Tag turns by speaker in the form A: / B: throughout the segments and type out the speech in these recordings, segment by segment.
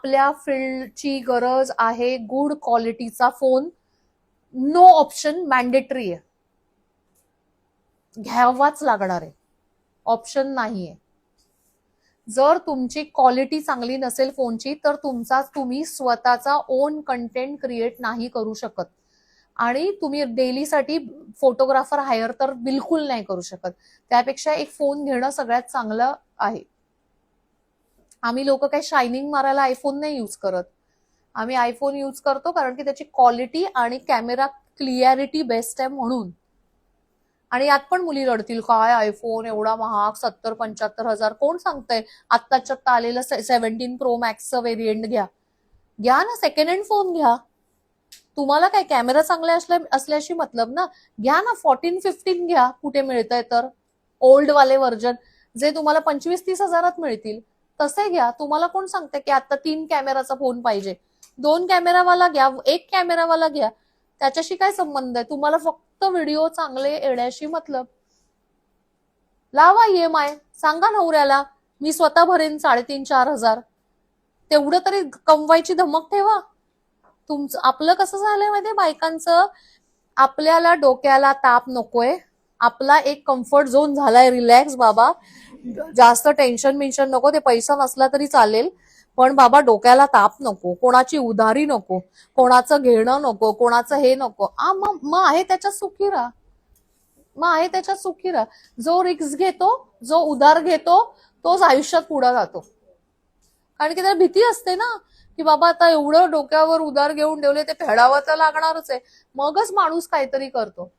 A: आपल्या फील्डची गरज आहे गुड क्वालिटीचा फोन. नो ऑप्शन, मॅन्डेटरी आहे, घ्यावाच लागणार आहे, ऑप्शन नाहीये. जर तुमची क्वालिटी चांगली नसेल फोनची तर तुम्ही स्वतःचा ओन कंटेंट क्रिएट नाही करू शकत. आणि तुम्ही डेलीसाठी फोटोग्राफर हायर तर बिलकुल नाही करू शकत. त्यापेक्षा एक फोन घेणं सगळ्यात चांगलं आहे. आम्ही लोक काही शायनिंग मारायला आयफोन नाही यूज करत. आम्ही आयफोन यूज करतो कारण की त्याची क्वालिटी आणि कॅमेरा क्लिअरिटी बेस्ट आहे म्हणून. आणि यात पण मुली रडतील, काय आयफोन एवढा महाग, 70-75 हजार, कोण सांगतंय? आत्ताच्या आलेलं 17 प्रो मॅक्सचं व्हेरियंट घ्या ना, सेकंड हँड फोन घ्या. तुम्हाला काय कॅमेरा चांगला असल्याशी मतलब ना, घ्या ना 14-15 घ्या, कुठे मिळतंय तर ओल्ड वाले व्हर्जन जे तुम्हाला 25-30 हजारात मिळतील तसे घ्या. तुम्हाला कोण सांगते की आता 3 कॅमेराचा फोन पाहिजे? 2 कॅमेरावाला घ्या, 1 कॅमेरावाला घ्या, त्याच्याशी काय संबंध आहे? तुम्हाला फक्त व्हिडिओ चांगले येण्याशी मतलब. लावा EMI, सांगा नवऱ्याला मी स्वतः भरेन 3.5-4 हजार, तेवढं तरी कमवायची धमक ठेवा. तुमचं आपलं कसं झालंय माहितीये बायकांचं, आपल्याला डोक्याला ताप नकोय, आपला एक कम्फर्ट झोन झालाय, रिलॅक्स बाबा, जास्त टेन्शन नको. ते पैसा नसला तरी चालेल पण बाबा डोक्याला ताप नको, कोणाची उधारी नको, कोणाचं घेणं नको, कोणाचं हे नको. मग आहे त्याच्यात सुखी राहा. जो रिक्स घेतो, जो उधार घेतो तोच आयुष्यात पुढे जातो. कारण की त्याला भीती असते ना की बाबा आता एवढं डोक्यावर उधार घेऊन ठेवले, ते फेडावं तर लागणारच आहे, मगच माणूस काहीतरी करतो.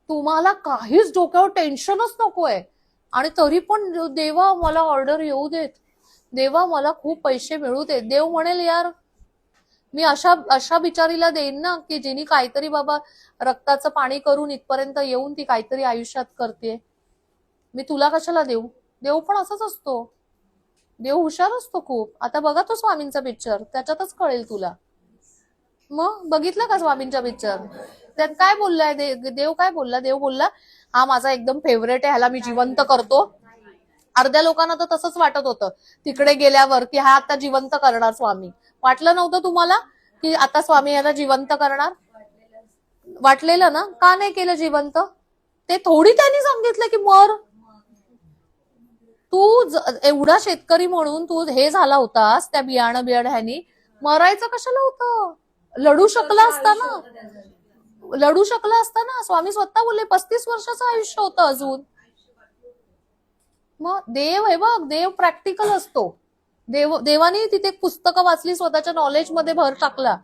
A: तुम्हाला काहीच डोक्यावर टेन्शनच नकोय आणि तरी पण देवा मला ऑर्डर येऊ देत, देवा मला खूप पैसे मिळू देत. देव म्हणेल यार मी अशा बिचारीला देईन ना की जिनी काहीतरी बाबा रक्ताचं पाणी करून इथपर्यंत येऊन ती काहीतरी आयुष्यात करते, मी तुला कशाला देऊ? देव पण असंच असतो, देव हुशार असतो खूप. आता बघा तो स्वामींचा पिक्चर, त्याच्यातच कळेल तुला. मग बघितलं का स्वामींचा पिक्चर? त्यात काय बोललाय देव? काय बोलला देव? बोलला हा माझा एकदम फेवरेट आहे, ह्याला मी जिवंत करतो. अर्ध्या लोकांना तर तसंच वाटत होतं तिकडे गेल्यावर की हा आता जिवंत करणार स्वामी. वाटलं नव्हतं तुम्हाला की आता स्वामी याला जिवंत करणार? वाटलेलं ना? का नाही केलं जिवंत? ते थोडी त्यांनी सांगितलं की मर. तू एवढा शेतकरी म्हणून तू हे झाला होतास त्या बियाणं ह्यानी, मरायचं कशाला होतं? लढू शकला असता ना. स्वामी स्वतः बोलले 35 वर्षाचं आयुष्य होतं अजून. मग देव आहे बघ, देव प्रॅक्टिकल असतो. देवाने तिथे पुस्तकं वाचली, स्वतःच्या नॉलेज मध्ये भर टाकला.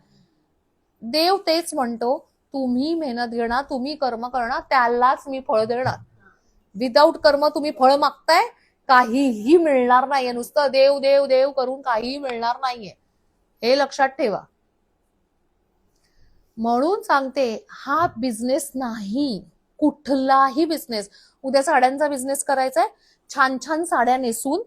A: देव तेच म्हणतो, तुम्ही मेहनत घेणार, तुम्ही कर्म करणार, त्यालाच मी फळ देणार. विदाऊट कर्म तुम्ही फळ मागताय, काहीही मिळणार नाहीये. नुसतं देव देव देव करून काहीही मिळणार नाहीये, हे लक्षात ठेवा. म्हणून सांगते, हा बिझनेस नाही, कुठलाही बिझनेस. उद्या साड्यांचा बिझनेस करायचा आहे, छान छान साड्या नेसून,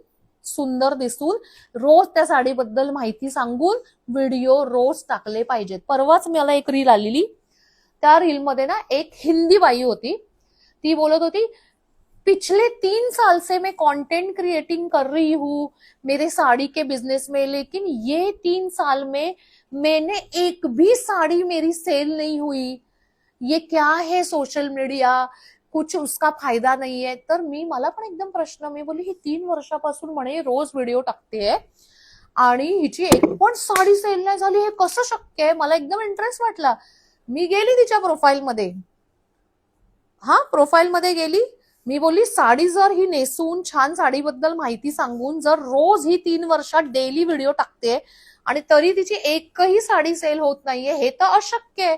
A: सुंदर दिसून, रोज त्या साडीबद्दल माहिती सांगून व्हिडिओ रोज टाकले पाहिजेत. परवाच मला एक रील आलेली, त्या रीलमध्ये ना एक हिंदी बाई होती, ती बोलत होती पिछले 3 साल से मैं कंटेंट क्रिएटिंग कर रही हूँ मेरे साड़ी के बिजनेस में, लेकिन ये 3 साल में मैंने एक भी साड़ी मेरी सेल नहीं हुई. ये क्या है सोशल मीडिया, कुछ उसका फायदा नाही आहे. तर मला पण एकदम प्रश्न, मी बोलली ही 3 वर्षापासून म्हणे रोज व्हिडिओ टाकते आणि हिची एक पण साडी सेल नाही झाली, हे कसं शक्य आहे? मला एकदम इंटरेस्ट वाटला. मी गेली तिच्या प्रोफाईलमध्ये, प्रोफाईलमध्ये गेली, मी बोलली साडी जर ही नेसून छान साडीबद्दल माहिती सांगून जर रोज ही 3 वर्षात डेली व्हिडिओ टाकते आणि तरी तिची एकही साडी सेल होत नाहीये, हे तर अशक्य आहे.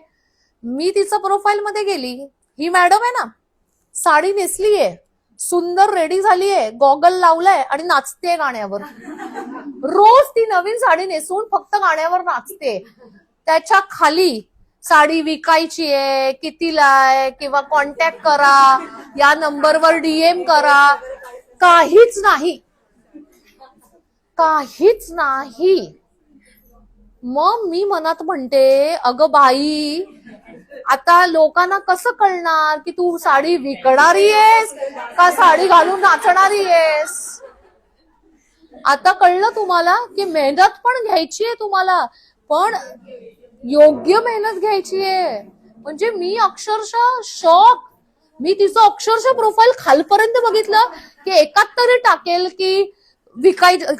A: मी तिचं प्रोफाईलमध्ये गेली, ही मॅडम आहे ना, साडी नेसलीये, सुंदर रेडी झालीये, गॉगल लावलाय आणि नाचते गाण्यावर. रोज ती नवीन साडी नेसून फक्त गाण्यावर नाचते. त्याच्या खाली साडी विकायची आहे, कितीला आहे, किंवा कॉन्टॅक्ट करा, या नंबरवर DM करा, काहीच नाही, काहीच नाही. मग मी मनात म्हणते, अगं बाई, आता लोकांना कसं कळणार की तू साडी विकणारी आहेस का साडी घालून नाचणारी आहेस? आता कळलं तुम्हाला की मेहनत पण घ्यायची आहे तुम्हाला, पण योग्य मेहनत घ्यायची आहे. म्हणजे मी अक्षरशः शॉक, मी तिचं अक्षरशः प्रोफाईल खालपर्यंत बघितलं की एकात तरी टाकेल की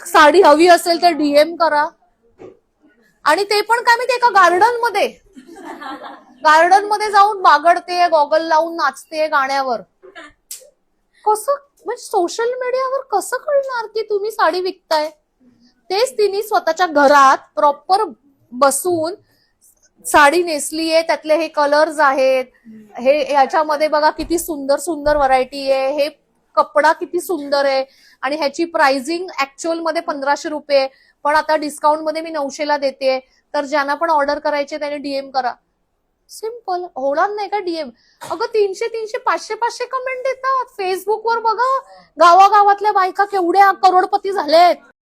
A: साडी हवी असेल तर डीएम करा. आणि ते पण काय माहिती एका गार्डन मध्ये जाऊन बागडते, गॉगल लावून नाचते गाण्यावर. कसं म्हणजे सोशल मीडियावर कसं कळणार की तुम्ही साडी विकताय? तेच तिने स्वतःच्या घरात प्रॉपर बसून साडी नेसलीये, त्यातले हे कलर्स आहेत, हे ह्याच्यामध्ये बघा किती सुंदर सुंदर व्हरायटी आहे, हे कपडा किती सुंदर आहे, आणि ह्याची प्राइसिंग ऍक्च्युअल मध्ये 1500 रुपये, पण आता डिस्काउंट मध्ये मी 900 ला देते, तर ज्यांना पण ऑर्डर करायचे त्याने डीएम करा. सिंपल. होणार नाही का डीएम? अगं 300 300 500 500 कमेंट देतात फेसबुकवर. बघा गावागावातल्या बायका केवढ्या करोडपती झालेत.